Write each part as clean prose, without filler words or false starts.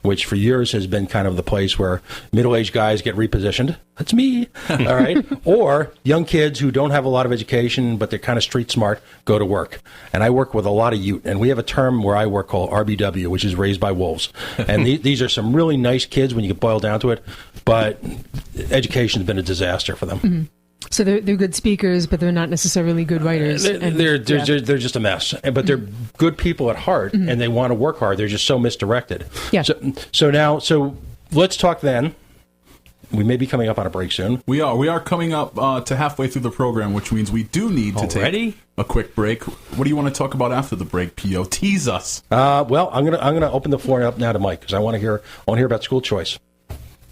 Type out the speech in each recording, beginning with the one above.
which for years has been kind of the place where middle-aged guys get repositioned. That's me, all right? Or young kids who don't have a lot of education, but they're kind of street smart, go to work. And I work with a lot of youth, and we have a term where I work called RBW, which is raised by wolves. And these are some really nice kids when you get boiled down to it, but education's been a disaster for them. Mm-hmm. So they're good speakers, but they're not necessarily good writers. They're just a mess. But they're good people at heart, and they want to work hard. They're just so misdirected. Yeah. So let's talk then. We may be coming up on a break soon. We are coming up to halfway through the program, which means we do need to take a quick break. What do you want to talk about after the break, P.O.? Tease us. Well, I'm gonna open the floor up now to Mike because I want to hear about school choice.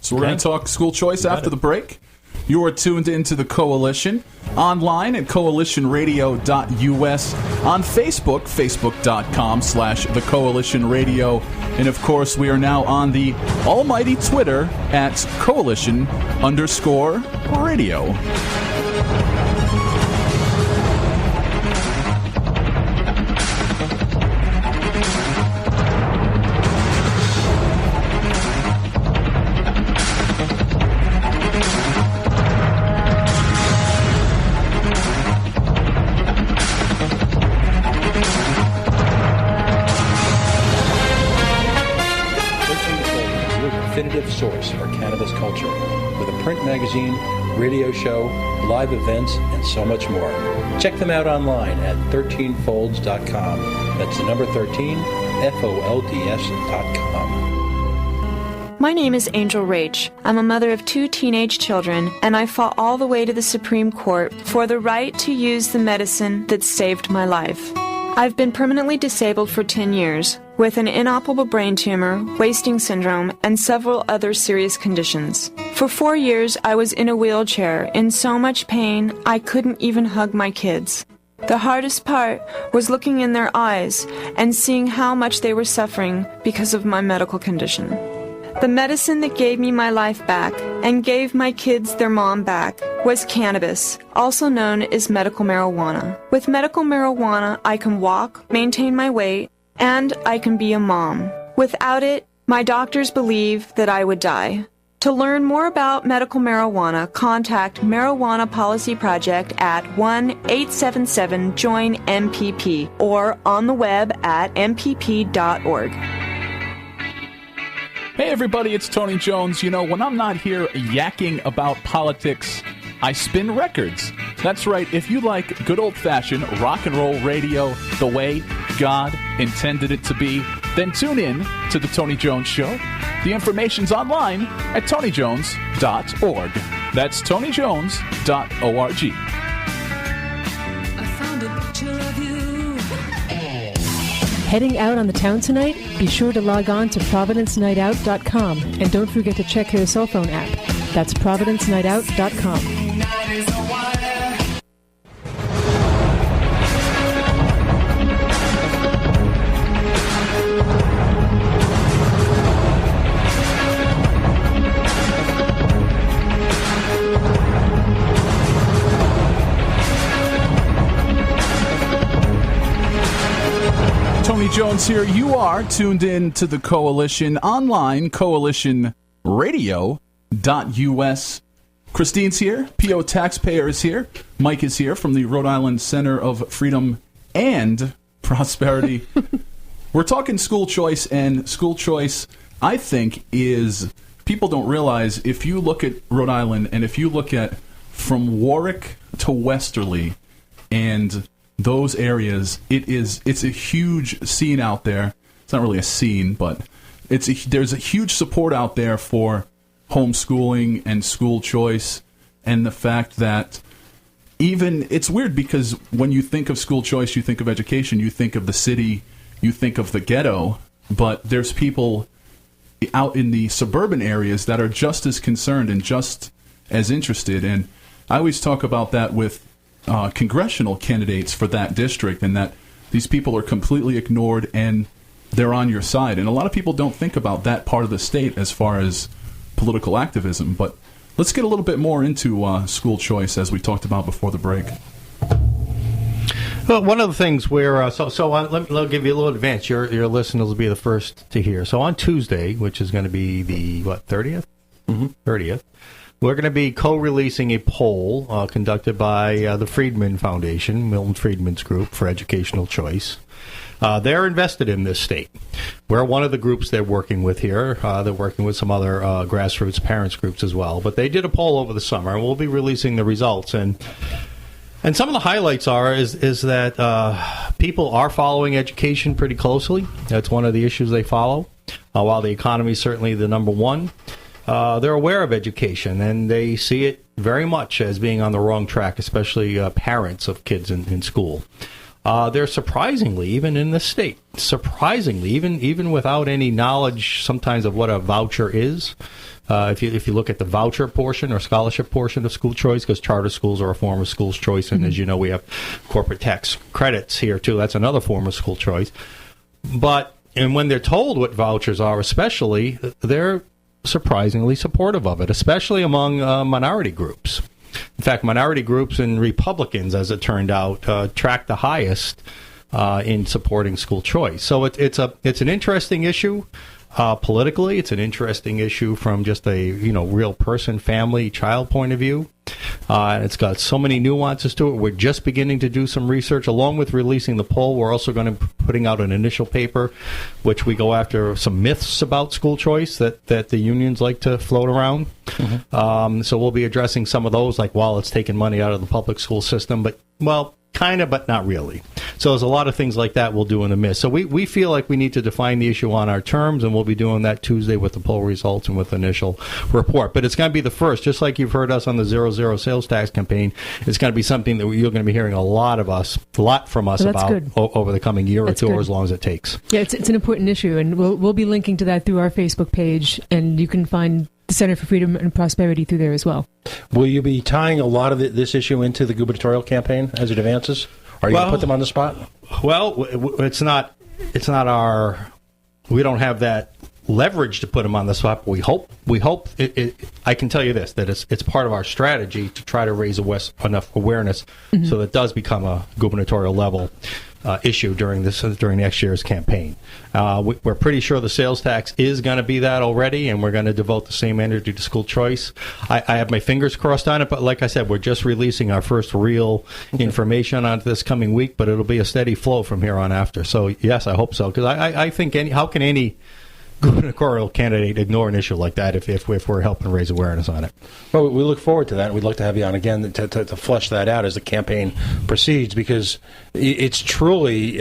So we're going to talk school choice after the break. You are tuned into the Coalition, online at coalitionradio.us, on Facebook, facebook.com/The Coalition Radio, and of course we are now on the almighty Twitter at Coalition_Radio. Source for cannabis culture, with a print magazine, radio show, live events, and so much more. Check them out online at 13folds.com. That's the number 13, FOLDS.com. My name is Angel Rach. I'm a mother of 2 teenage children, and I fought all the way to the Supreme Court for the right to use the medicine that saved my life. I've been permanently disabled for 10 years, with an inoperable brain tumor, wasting syndrome, and several other serious conditions. For 4 years, I was in a wheelchair, in so much pain, I couldn't even hug my kids. The hardest part was looking in their eyes and seeing how much they were suffering because of my medical condition. The medicine that gave me my life back and gave my kids their mom back was cannabis, also known as medical marijuana. With medical marijuana, I can walk, maintain my weight, and I can be a mom. Without it, my doctors believe that I would die. To learn more about medical marijuana, contact Marijuana Policy Project at 1-877-JOIN-MPP or on the web at mpp.org. Hey everybody, it's Tony Jones. You know, when I'm not here yakking about politics, I spin records. That's right, if you like good old-fashioned rock and roll radio the way God intended it to be, then tune in to The Tony Jones Show. The information's online at tonyjones.org. That's tonyjones.org. I found a picture of you. Heading out on the town tonight? Be sure to log on to providencenightout.com and don't forget to check their cell phone app. That's providencenightout.com. Tony Jones here. You are tuned in to the Coalition online, coalitionradio.us. Christine's here. P.O. Taxpayer is here. Mike is here from the Rhode Island Center of Freedom and Prosperity. We're talking school choice, and school choice, I think, is, people don't realize, if you look at Rhode Island and if you look at from Warwick to Westerly and those areas, it's a huge scene out there. It's not really a scene, but there's a huge support out there for homeschooling and school choice, and the fact that even, it's weird because when you think of school choice, you think of education, you think of the city, you think of the ghetto, but there's people out in the suburban areas that are just as concerned and just as interested. And I always talk about that with congressional candidates for that district, and that these people are completely ignored and they're on your side. And a lot of people don't think about that part of the state as far as political activism. But let's get a little bit more into school choice, as we talked about before the break. Well, one of the things where let me give you a little advance. Your listeners will be the first to hear. So on Tuesday, which is going to be the 30th, 30th, we're going to be co-releasing a poll conducted by the Friedman Foundation, Milton Friedman's group for educational choice. They're invested in this state. We're one of the groups they're working with here. They're working with some other grassroots parents groups as well. But they did a poll over the summer, and we'll be releasing the results. And some of the highlights is that people are following education pretty closely. That's one of the issues they follow. While the economy is certainly the number one, they're aware of education, and they see it very much as being on the wrong track, especially parents of kids in school. They're surprisingly, even in this state, even without any knowledge sometimes of what a voucher is, if you look at the voucher portion or scholarship portion of school choice, because charter schools are a form of school choice, and as you know, we have corporate tax credits here too. That's another form of school choice. And when they're told what vouchers are, especially, they're surprisingly supportive of it, especially among minority groups. In fact, minority groups and Republicans, as it turned out, tracked the highest in supporting school choice. So it's an interesting issue politically. It's an interesting issue from just a real person, family, child point of view. And it's got so many nuances to it. We're just beginning to do some research. Along with releasing the poll, we're also going to be putting out an initial paper, which we go after some myths about school choice that the unions like to float around. Mm-hmm. So we'll be addressing some of those, like, well, it's taking money out of the public school system, but, well, kind of, but not really. So there's a lot of things like that we'll do in the midst. So we feel like we need to define the issue on our terms, and we'll be doing that Tuesday with the poll results and with the initial report. But it's going to be the first, just like you've heard us on the 0 sales tax campaign. It's going to be something that you're going to be hearing a lot from us about over the coming year or two, or as long as it takes. Yeah, it's an important issue, and we'll be linking to that through our Facebook page, and you can find the Center for Freedom and Prosperity through there as well. Will you be tying a lot of this issue into the gubernatorial campaign as it advances? Are you going to put them on the spot? Well, it's not our. We don't have that leverage to put them on the spot. But we hope. I can tell you this: that it's part of our strategy to try to raise enough awareness so that it does become a gubernatorial level issue during next year's campaign. We're pretty sure the sales tax is going to be that already, and we're going to devote the same energy to school choice. I have my fingers crossed on it, but like I said, we're just releasing our first real information on this coming week, but it'll be a steady flow from here on after. So, yes, I hope so, because I think how can any gubernatorial candidate ignore an issue like that if we're helping raise awareness on it? Well, we look forward to that. We'd like to have you on again to flesh that out as the campaign proceeds, because it's truly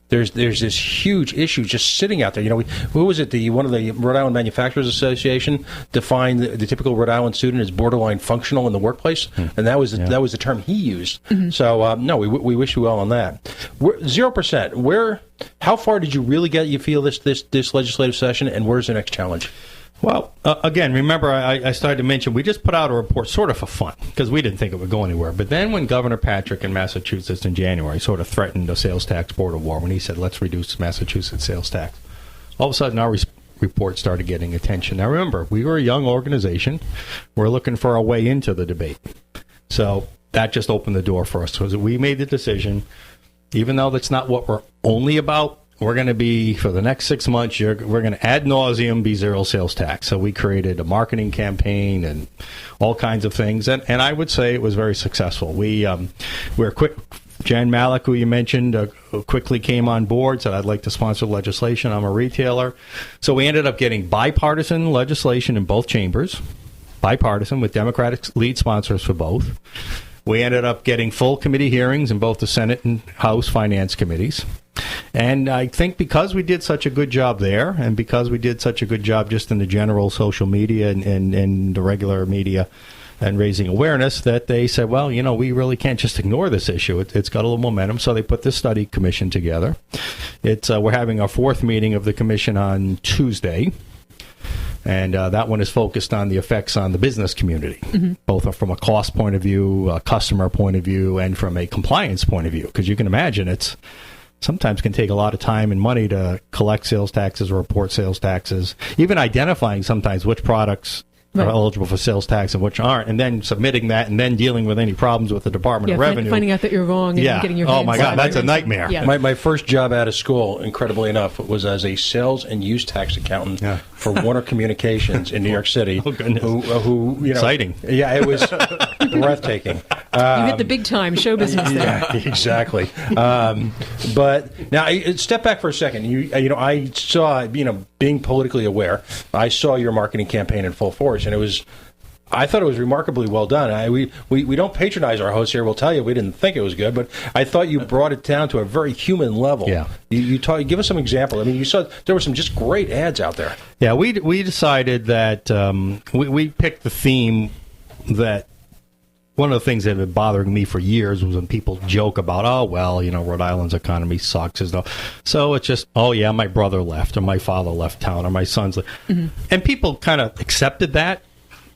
there's this huge issue just sitting out there. Who was it? One of the Rhode Island Manufacturers Association defined the typical Rhode Island student as borderline functional in the workplace, and that was the term he used. So no, we wish you well on that. 0%. How far did you really get? You feel this legislative session, and where's the next challenge? Well, again, remember I started to mention we just put out a report sort of for fun because we didn't think it would go anywhere. But then when Governor Patrick in Massachusetts in January sort of threatened a sales tax border war, when he said, let's reduce Massachusetts sales tax, all of a sudden our report started getting attention. Now, remember, we were a young organization. We're looking for our way into the debate. So that just opened the door for us. So we made the decision, even though that's not what we're only about, we're going to be, for the next 6 months, we're going to ad nauseum be zero sales tax. So we created a marketing campaign and all kinds of things. And I would say it was very successful. We're quick. Jan Malik, who you mentioned, quickly came on board, said, I'd like to sponsor legislation. I'm a retailer. So we ended up getting bipartisan legislation in both chambers, bipartisan with Democratic lead sponsors for both. We ended up getting full committee hearings in both the Senate and House Finance Committees. And I think because we did such a good job there, and because we did such a good job just in the general social media and the regular media and raising awareness, that they said, well, we really can't just ignore this issue. It's got a little momentum. So they put this study commission together. We're having our fourth meeting of the commission on Tuesday. And that one is focused on the effects on the business community, both from a cost point of view, a customer point of view, and from a compliance point of view. Because you can imagine it's sometimes can take a lot of time and money to collect sales taxes or report sales taxes, even identifying sometimes which products are eligible for sales tax and which aren't, and then submitting that, and then dealing with any problems with the Department of Revenue. Finding out that you're wrong and getting your oh hands my God, on that's a it. nightmare. Yeah. My first job out of school, incredibly enough, was as a sales and use tax accountant for Warner Communications in New York City. Oh, goodness. Who Exciting. Yeah, it was breathtaking. You hit the big time show business there. Yeah, exactly. But now, step back for a second. I saw, being politically aware, I saw your marketing campaign in full force, and I thought it was remarkably well done. We don't patronize our hosts here. We'll tell you we didn't think it was good, but I thought you brought it down to a very human level. Yeah. You give us some example. I mean, you saw there were some just great ads out there. Yeah, we decided that we picked the theme that one of the things that had been bothering me for years was when people joke about, Rhode Island's economy sucks. So it's just, my brother left, or my father left town, or my son's left. Mm-hmm. And people kind of accepted that.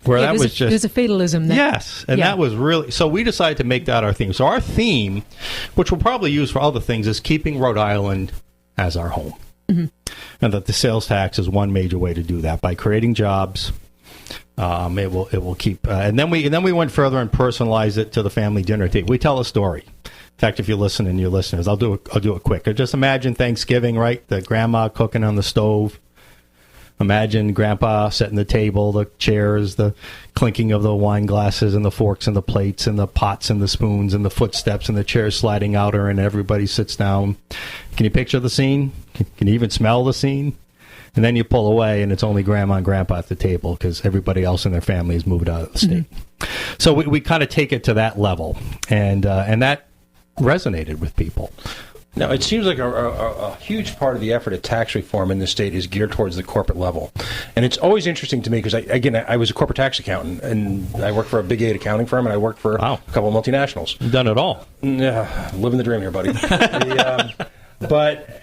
There's a fatalism there. Yes, and that was really... So we decided to make that our theme. So our theme, which we'll probably use for other things, is keeping Rhode Island as our home. Mm-hmm. And that the sales tax is one major way to do that, by creating jobs. It will keep... and then we went further and personalized it to the family dinner table. We tell a story. In fact, if you listen and your listeners, I'll do it quick. Just imagine Thanksgiving, right? The grandma cooking on the stove. Imagine Grandpa setting the table, the chairs, the clinking of the wine glasses and the forks and the plates and the pots and the spoons and the footsteps and the chairs sliding out her, and everybody sits down. Can you picture the scene? Can you even smell the scene? And then you pull away, and it's only Grandma and Grandpa at the table because everybody else in their family has moved out of the state. Mm-hmm. So we kind of take it to that level, and that resonated with people. Now, it seems like a huge part of the effort at tax reform in this state is geared towards the corporate level. And it's always interesting to me because, I was a corporate tax accountant, and I worked for a Big 8 accounting firm, and I worked for a couple of multinationals. You've done it all. Yeah, living the dream here, buddy. But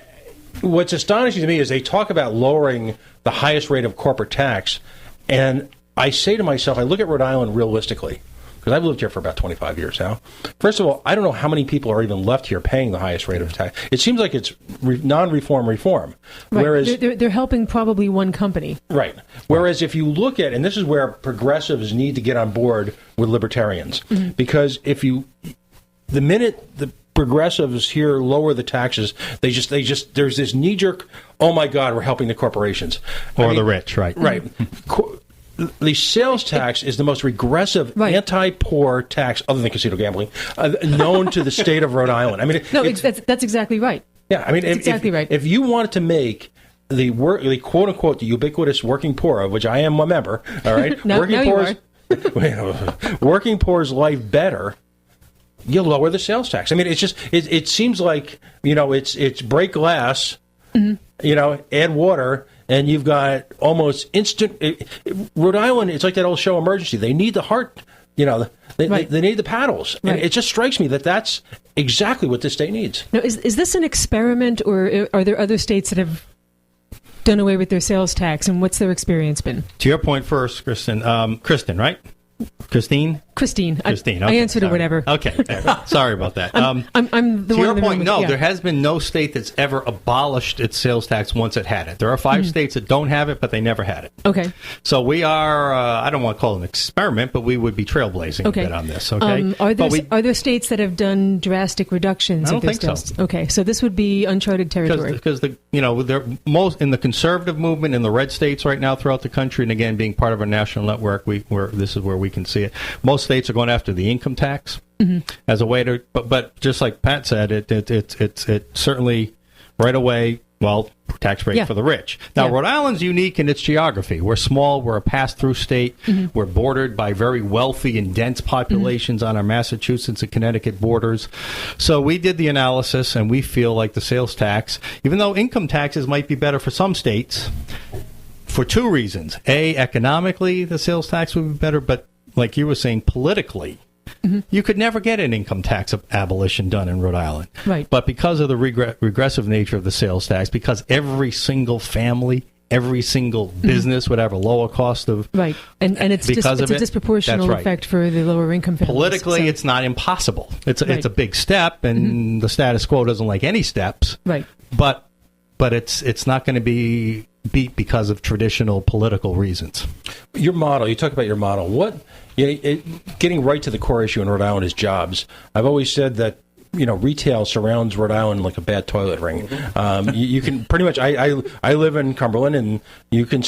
what's astonishing to me is they talk about lowering the highest rate of corporate tax, and I say to myself, I look at Rhode Island realistically, because I've lived here for about 25 years now. First of all, I don't know how many people are even left here paying the highest rate of tax. It seems like it's non-reform reform. Right. Whereas they're helping probably one company. Right. Whereas if you look at, and this is where progressives need to get on board with libertarians, because the minute the progressives here lower the taxes, they just there's this knee-jerk, oh my God, we're helping the corporations. Or the rich, right. Right. The sales tax is the most regressive, anti-poor tax, other than casino gambling, known to the state of Rhode Island. I mean, that's exactly right. Yeah, I mean, that's exactly right. If you wanted to make the quote unquote the ubiquitous working poor, of which I am a member, all right, working poor's life better, you lower the sales tax. I mean, it's just it seems like it's break glass, add water. And you've got almost instant... Rhode Island, it's like that old show Emergency. They need the heart, they need the paddles. And it just strikes me that that's exactly what this state needs. Now, is this an experiment, or are there other states that have done away with their sales tax, and what's their experience been? To your point first, Kristen, right? Christine? Christine. Okay, I answered it whatever. Okay. Sorry about that. I'm the to one your point, yeah. There has been no state that's ever abolished its sales tax once it had it. There are 5 states that don't have it, but they never had it. Okay. So we are, I don't want to call it an experiment, but we would be trailblazing a bit on this. Okay. Are there states that have done drastic reductions? I don't think so. Okay, so this would be uncharted territory. Because they're most in the conservative movement in the red states right now throughout the country, and again, being part of a national network, this is where we can see it. Most states are going after the income tax as a way to, but just like Pat said, it certainly right away, tax break for the rich. Now, Rhode Island's unique in its geography. We're small. We're a pass-through state. We're bordered by very wealthy and dense populations on our Massachusetts and Connecticut borders. So we did the analysis, and we feel like the sales tax, even though income taxes might be better for some states, for 2 reasons. A, economically, the sales tax would be better, but like you were saying, politically, you could never get an income tax abolition done in Rhode Island. Right. But because of the regressive nature of the sales tax, because every single family, every single business would have a lower cost of... Right. And it's a disproportional effect for the lower income families. Politically, it's not impossible. It's a big step, and the status quo doesn't like any steps. Right. But it's not going to be... beat because of traditional political reasons. Your model, you talk about your model. Getting right to the core issue in Rhode Island is jobs. I've always said that, retail surrounds Rhode Island like a bad toilet ring. You can pretty much, I live in Cumberland, and you can